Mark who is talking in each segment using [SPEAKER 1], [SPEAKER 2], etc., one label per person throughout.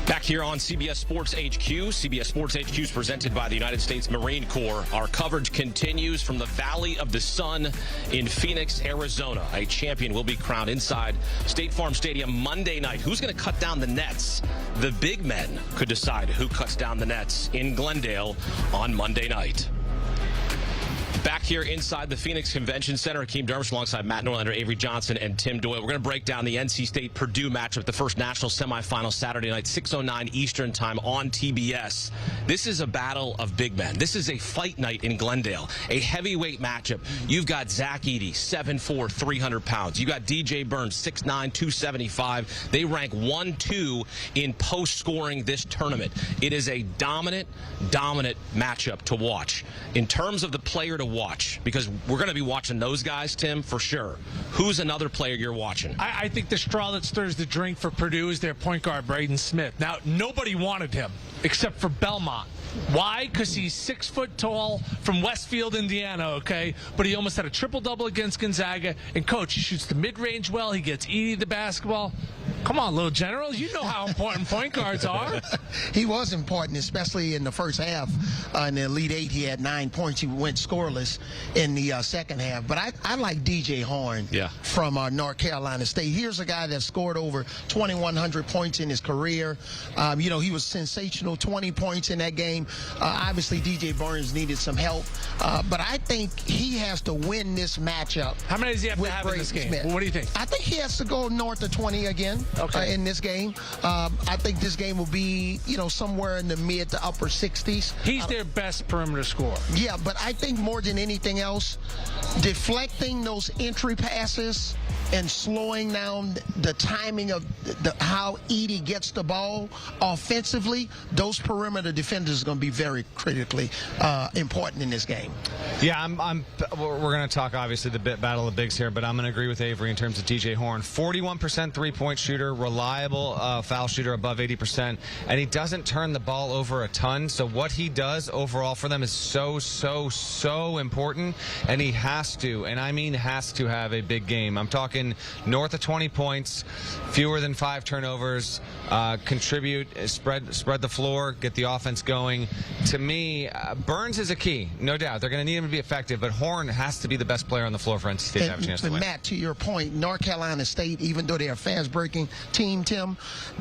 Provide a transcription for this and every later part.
[SPEAKER 1] Back here on CBS Sports HQ. CBS Sports HQ is presented by the United States Marine Corps. Our coverage continues from the Valley of the Sun in Phoenix, Arizona. A champion will be crowned inside State Farm Stadium Monday night. Who's going to cut down the nets? The big men could decide who cuts down the nets in Glendale on Monday night. Back here inside the Phoenix Convention Center, Hakeem Dermish alongside Matt Norlander, Avery Johnson, and Tim Doyle. We're going to break down the NC State-Purdue matchup, the first national semifinal Saturday night, 6:09 Eastern time on TBS. This is a battle of big men. This is a fight night in Glendale, a heavyweight matchup. You've got Zach Edey, 7'4", 300 pounds. You got DJ Burns, 6'9", 275. They rank 1-2 in post-scoring this tournament. It is a dominant matchup to watch. In terms of the player to watch, because we're going to be watching those guys, Tim, for sure. Who's another player you're watching?
[SPEAKER 2] I think the straw that stirs the drink for Purdue is their point guard, Braden Smith. Now, nobody wanted him except for Belmont. Why? Because he's 6 foot tall from Westfield, Indiana, okay? But he almost had a triple-double against Gonzaga. And, Coach, he shoots the mid-range well. He gets Edey the basketball. Come on, little general. You know how important point guards are.
[SPEAKER 3] He was important, especially in the first half. In the Elite Eight, he had 9 points. He went scoreless in the second half. But I like DJ Horn from North Carolina State. Here's a guy that scored over 2,100 points in his career. You know, he was sensational, 20 points in that game. Obviously, DJ Burns needed some help. But I think he has to win this matchup.
[SPEAKER 2] How many does he have to have in this game? Well, what do you think?
[SPEAKER 3] I think he has to go north of 20 again in this game. I think this game will be, you know, somewhere in the mid to upper 60s.
[SPEAKER 2] He's their best perimeter scorer.
[SPEAKER 3] Yeah, but I think more than anything else, deflecting those entry passes and slowing down the timing of how Edey gets the ball offensively, those perimeter defenders are going to be very critically important in this game.
[SPEAKER 4] Yeah, we're going to talk, obviously, the battle of bigs here, but I'm going to agree with Avery in terms of DJ Horn. 41% three-point shooter, reliable foul shooter above 80%, and he doesn't turn the ball over a ton, so what he does overall for them is so important, and he has to, and I mean has to, have a big game. I'm talking north of 20 points, fewer than 5 turnovers, contribute, spread the floor, get the offense going. To me, Burns is a key, no doubt. They're going to need him to be effective, but Horn has to be the best player on the floor for NC State to have a chance to win.
[SPEAKER 3] Matt, to your point, North Carolina State, even though they're a fast-breaking team, Tim,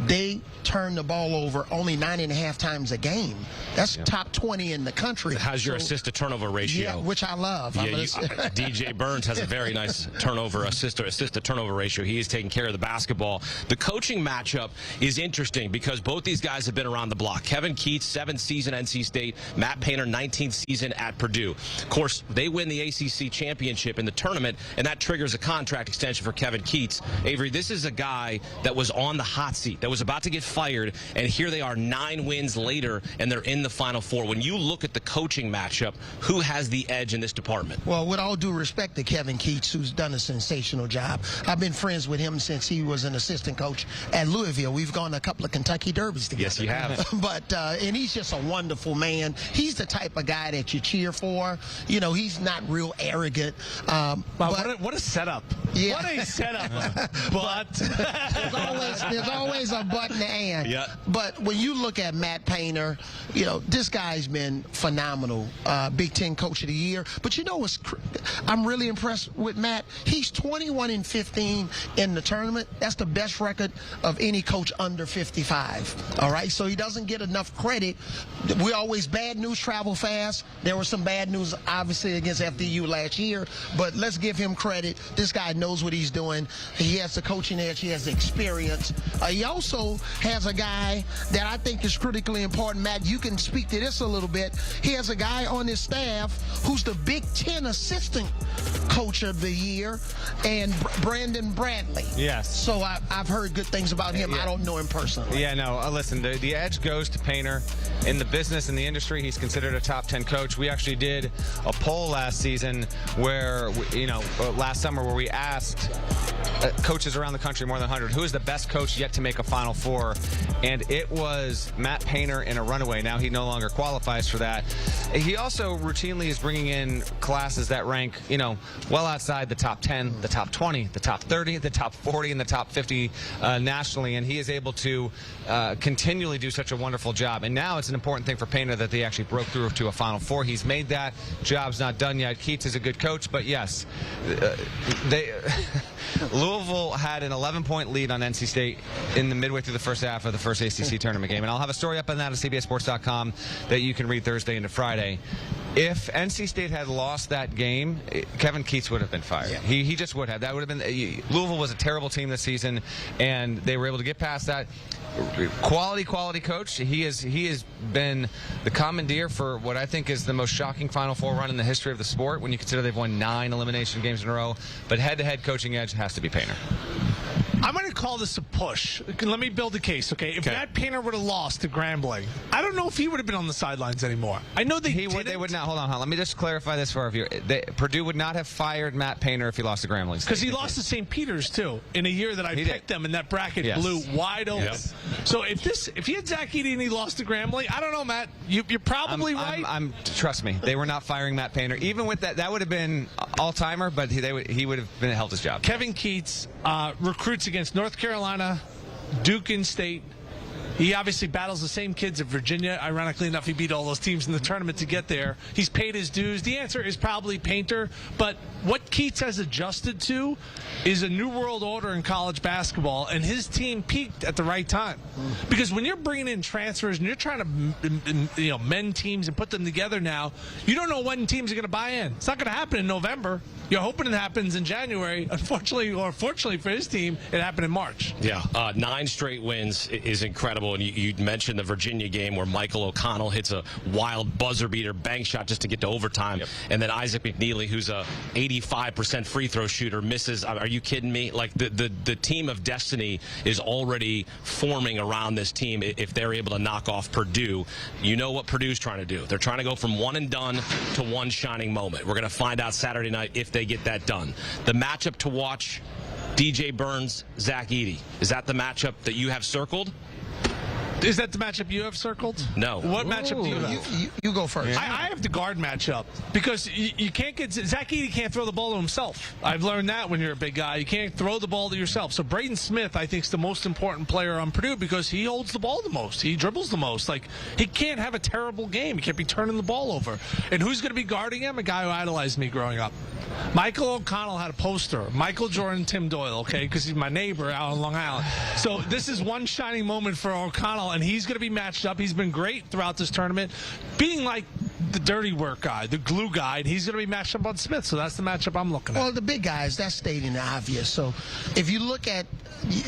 [SPEAKER 3] they turn the ball over only 9.5 times a game. That's top 20 in the country.
[SPEAKER 1] How's your assist-to-turnover ratio?
[SPEAKER 3] Yeah, which I love.
[SPEAKER 1] Yeah, DJ Burns has a very nice assist-to-turnover ratio. He is taking care of the basketball. The coaching matchup is interesting because both these guys have been around the block. Kevin Keatts, 7th season NC State. Matt Painter, 19th season at Purdue. Of course, they win the ACC championship in the tournament, and that triggers a contract extension for Kevin Keatts. Avery, this is a guy that was on the hot seat, that was about to get fired, and here they are 9 wins later, and they're in the Final Four. When you look at the coaching matchup, who has the edge in this department?
[SPEAKER 3] Well, with all due respect to Kevin Keatts, who's done a sensational job. I've been friends with him since he was an assistant coach at Louisville. We've gone to a couple of Kentucky Derbies together.
[SPEAKER 1] Yes, you have.
[SPEAKER 3] But and he's just a wonderful man. He's the type of guy that you cheer for. You know, he's not real arrogant.
[SPEAKER 2] Wow, what a setup.
[SPEAKER 3] Yeah.
[SPEAKER 2] What a setup. But
[SPEAKER 3] there's always a but and an and.
[SPEAKER 1] Yeah.
[SPEAKER 3] But when you look at Matt Painter, you know, this guy's been phenomenal. Big Ten Coach of the Year. But you know what's I'm really impressed with Matt? He's 21-15 in the tournament. That's the best record of any coach under 55. All right? So he doesn't get enough credit. We always bad news travel fast. There was some bad news, obviously, against FDU last year. But let's give him credit. This guy knows what he's doing. He has the coaching edge. He has the experience. He also has a guy that I think is critically important. Matt, you can speak to this a little bit. He has a guy on his staff who's the Big Ten Assistant Coach of the Year, and Brandon Bradley.
[SPEAKER 4] Yes.
[SPEAKER 3] So I've heard good things about him. I don't know him personally.
[SPEAKER 4] Yeah, no, listen, the edge goes to Painter in the business, in the industry. He's considered a top 10 coach. We actually did a poll last season where, last summer, where we asked coaches around the country, more than 100, who is the best coach yet to make a Final Four? And it was Matt Painter in a runaway. Now he no longer qualifies for that. He also routinely is bringing in classes that rank, well outside the top 10, the top 20, the top 30, the top 40, and the top 50 nationally. And he is able to continually do such a wonderful job. And now it's an important thing for Painter that they actually broke through to a Final Four. He's made that. Job's not done yet. Keats is a good coach, but yes, Louisville had an 11-point lead on NC State in the midway through the first half of the first ACC tournament game. And I'll have a story up on that at CBSSports.com that you can read Thursday into Friday. If NC State had lost that game, Kevin Keats would have been fired. Yeah. He just would have. That would have been. Louisville was a terrible team this season, and they were able to get past that. Quality coach. He has been the commandeer for what I think is the most shocking Final Four run in the history of the sport, when you consider they've won 9 elimination games in a row. But head-to-head coaching edge has to be Painter.
[SPEAKER 2] I'm going to call this a push. Let me build a case, okay? If Matt Painter would have lost to Grambling, I don't know if he would have been on the sidelines anymore. I know they
[SPEAKER 4] would not. Hold on. Let me just clarify this for our viewer. Purdue would not have fired Matt Painter if he lost to Grambling.
[SPEAKER 2] Because he lost to St. Peter's, too, in a year that I picked them, and that bracket blew wide open. Yes. So if he had Zach Edey and he lost to Grambling, I don't know, Matt. You're probably right.
[SPEAKER 4] Trust me, they were not firing Matt Painter. Even with that would have been all-timer, but he would have held his job.
[SPEAKER 2] Kevin Keats recruits against North Carolina, Duke in-state. He obviously battles the same kids at Virginia. Ironically enough, he beat all those teams in the tournament to get there. He's paid his dues. The answer is probably Painter. But what Keats has adjusted to is a new world order in college basketball, and his team peaked at the right time. Because when you're bringing in transfers and you're trying to mend teams and put them together now, you don't know when teams are going to buy in. It's not going to happen in November. You're hoping it happens in January. Unfortunately, or fortunately for his team, it happened in March.
[SPEAKER 1] Yeah, 9 straight wins is incredible. And you mentioned the Virginia game where Michael O'Connell hits a wild buzzer beater bank shot just to get to overtime. Yep. And then Isaac McNeely, who's a 85% free throw shooter, misses. Are you kidding me? Like the team of destiny is already forming around this team if they're able to knock off Purdue. You know what Purdue's trying to do. They're trying to go from one and done to one shining moment. We're going to find out Saturday night if they get that done. The matchup to watch, DJ Burns, Zach Edey. Is that the matchup that you have circled?
[SPEAKER 2] Is that the matchup you have circled?
[SPEAKER 1] No.
[SPEAKER 2] What matchup do you have?
[SPEAKER 3] You go first.
[SPEAKER 2] I have the guard matchup because you can't get Zach Edey can't throw the ball to himself. I've learned that when you're a big guy, you can't throw the ball to yourself. So Braden Smith, I think, is the most important player on Purdue because he holds the ball the most. He dribbles the most. Like, he can't have a terrible game. He can't be turning the ball over. And who's going to be guarding him? A guy who idolized me growing up. Michael O'Connell had a poster. Michael Jordan, Tim Doyle, okay, because he's my neighbor out on Long Island. So this is one shining moment for O'Connell, and he's going to be matched up. He's been great throughout this tournament, being like the dirty work guy, the glue guy, and he's going to be matched up on Smith. So that's the matchup I'm looking at.
[SPEAKER 3] Well, the big guys, that's stating the obvious. So if you look at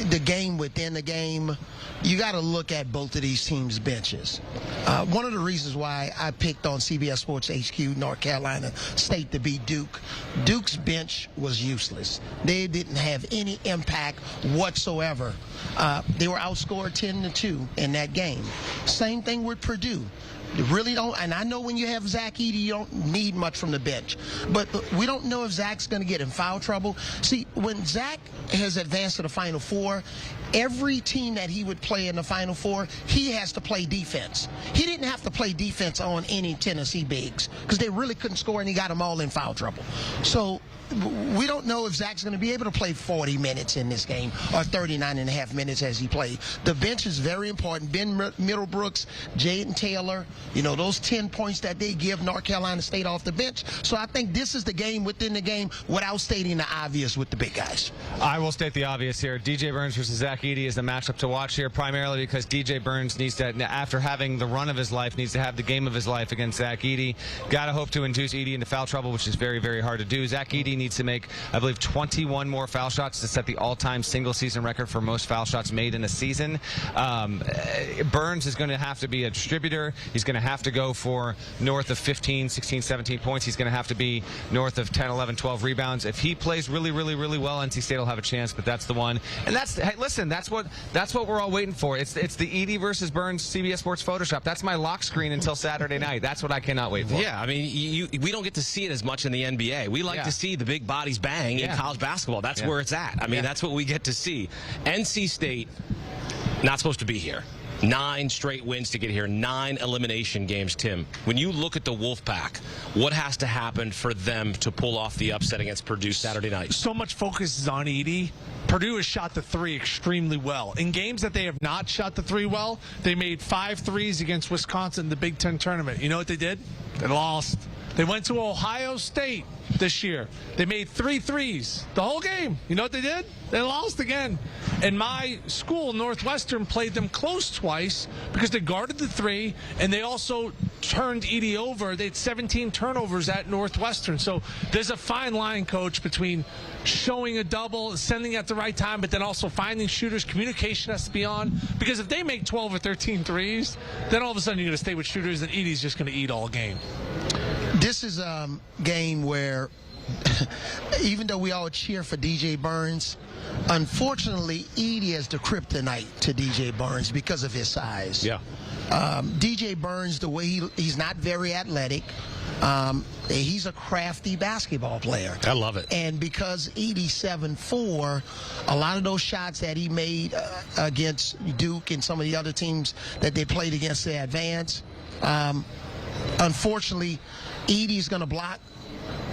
[SPEAKER 3] the game within the game, you got to look at both of these teams' benches. One of the reasons why I picked on CBS Sports HQ North Carolina State to beat Duke, Duke's bench was useless. They didn't have any impact whatsoever. They were outscored 10-2 in that game. Same thing with Purdue. You really don't, and I know when you have Zach Edey, you don't need much from the bench. But we don't know if Zach's going to get in foul trouble. See, when Zach has advanced to the Final Four, every team that he would play in the Final Four, he has to play defense. He didn't have to play defense on any Tennessee bigs because they really couldn't score, and he got them all in foul trouble. So we don't know if Zach's going to be able to play 40 minutes in this game or 39.5 minutes as he played. The bench is very important. Ben Middlebrooks, Jaden Taylor, those 10 points that they give North Carolina State off the bench. So I think this is the game within the game without stating the obvious with the big guys.
[SPEAKER 4] I will state the obvious here. DJ Burns versus Zach Edey is the matchup to watch here, primarily because DJ Burns needs to, after having the run of his life, needs to have the game of his life against Zach Edey. Got to hope to induce Edey into foul trouble, which is very, very hard to do. Zach Edey needs to make, I believe, 21 more foul shots to set the all-time single-season record for most foul shots made in a season. Burns is going to have to be a distributor. He's going to have to go for north of 15, 16, 17 points. He's going to have to be north of 10, 11, 12 rebounds. If he plays really, really, really well, NC State will have a chance, but that's the one. And hey, listen, that's what we're all waiting for. It's the Edey versus Burns CBS Sports Photoshop. That's my lock screen until Saturday night. That's what I cannot wait for.
[SPEAKER 1] Yeah, I mean, we don't get to see it as much in the NBA. We like to see the big bodies bang in college basketball. That's where it's at. I mean, that's what we get to see. NC State, not supposed to be here. 9 straight wins to get here, 9 elimination games, Tim. When you look at the Wolfpack, what has to happen for them to pull off the upset against Purdue Saturday night?
[SPEAKER 2] So much focus is on Edey. Purdue has shot the 3 extremely well. In games that they have not shot the 3 well, they made 5 threes against Wisconsin in the Big Ten tournament. You know what they did? They lost. They went to Ohio State this year. They made 3 threes the whole game. You know what they did? They lost again. And my school, Northwestern, played them close twice because they guarded the 3, and they also turned Edey over. They had 17 turnovers at Northwestern. So there's a fine line, Coach, between showing a double, sending at the right time, but then also finding shooters. Communication has to be on. Because if they make 12 or 13 threes, then all of a sudden you're going to stay with shooters, and Edey's just going to eat all game.
[SPEAKER 3] This is a game where, even though we all cheer for DJ Burns, unfortunately, Edey is the kryptonite to DJ Burns because of his size.
[SPEAKER 1] Yeah.
[SPEAKER 3] DJ Burns, the way he's not very athletic, he's a crafty basketball player.
[SPEAKER 1] I love it.
[SPEAKER 3] And because Edey's 7'4", a lot of those shots that he made against Duke and some of the other teams that they played against, they advanced. Unfortunately, Edey's going to block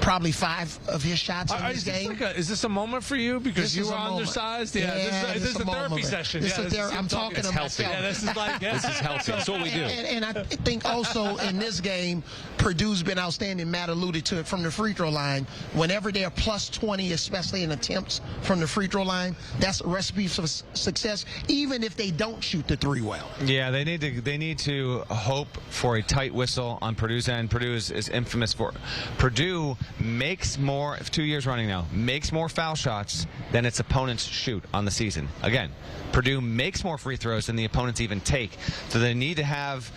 [SPEAKER 3] probably 5 of his shots in this game.
[SPEAKER 2] Is this a moment for you because you were undersized? Yeah, this is a therapy session.
[SPEAKER 3] I'm talking to myself.
[SPEAKER 2] Yeah, this is like
[SPEAKER 1] this is healthy. That's what we do.
[SPEAKER 3] And I think also in this game, Purdue's been outstanding. Matt alluded to it from the free throw line. Whenever they're plus 20, especially in attempts from the free throw line, that's a recipe for success, even if they don't shoot the 3 well.
[SPEAKER 4] Yeah, they need to hope for a tight whistle on Purdue's end. Purdue is infamous for Purdue makes more, 2 years running now, makes more foul shots than its opponents shoot on the season. Again, Purdue makes more free throws than the opponents even take. So they need to have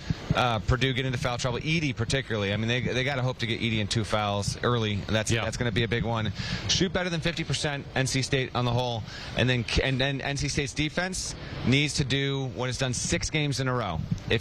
[SPEAKER 4] Purdue get into foul trouble. Edey particularly. I mean, they got to hope to get Edey in 2 fouls early. That's going to be a big one. Shoot better than 50%, NC State on the whole. And then NC State's defense needs to do what it's done 6 games in a row.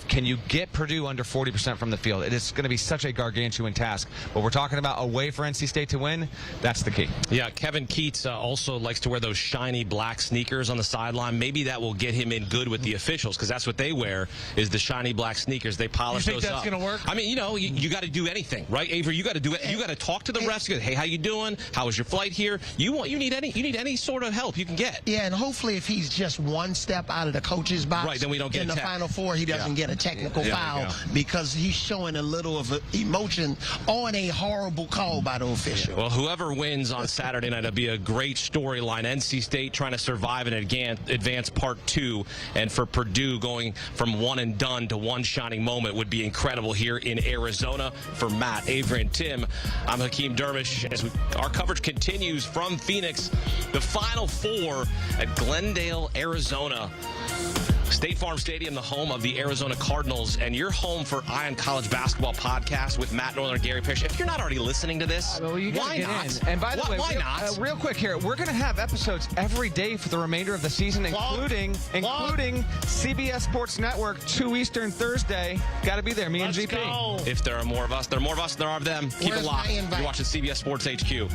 [SPEAKER 4] Can you get Purdue under 40% from the field? It is going to be such a gargantuan task. But we're talking about a way for NC State to win. That's the key.
[SPEAKER 1] Yeah, Kevin Keats also likes to wear those shiny black sneakers on the sideline. Maybe that will get him in good with the officials, because that's what they wear, is the shiny black sneakers. They polish those up.
[SPEAKER 2] You think that's going to work?
[SPEAKER 1] I mean, you got to do anything, right, Avery? You got to do it. You got to talk to the refs. Hey, how you doing? How was your flight here? You need any sort of help you can get.
[SPEAKER 3] Yeah, and hopefully if he's just one step out of the coach's box,
[SPEAKER 1] right, then we don't get
[SPEAKER 3] in the Final Four, he doesn't get a technical foul because he's showing a little of emotion on a horrible call by the official.
[SPEAKER 1] Well, whoever wins on Saturday night, it'll be a great storyline. NC State trying to survive and advance part 2, and for Purdue going from one and done to one shining moment would be incredible here in Arizona. For Matt, Avery, and Tim, I'm Hakeem Dermish. As our coverage continues from Phoenix, the Final Four at Glendale, Arizona. State Farm Stadium, the home of the Arizona Cardinals, and you're home for Ion College Basketball Podcast with Matt Northern and Gary Parrish. If you're not already listening to this, why not?
[SPEAKER 4] And by the way,
[SPEAKER 1] why not?
[SPEAKER 4] Real quick here, we're going to have episodes every day for the remainder of the season, including CBS Sports Network, 2 Eastern Thursday. Got to be there, me and GP.
[SPEAKER 2] Go.
[SPEAKER 1] If there are more of us, there are more of us than there are of them. Keep it locked. You're watching CBS Sports HQ.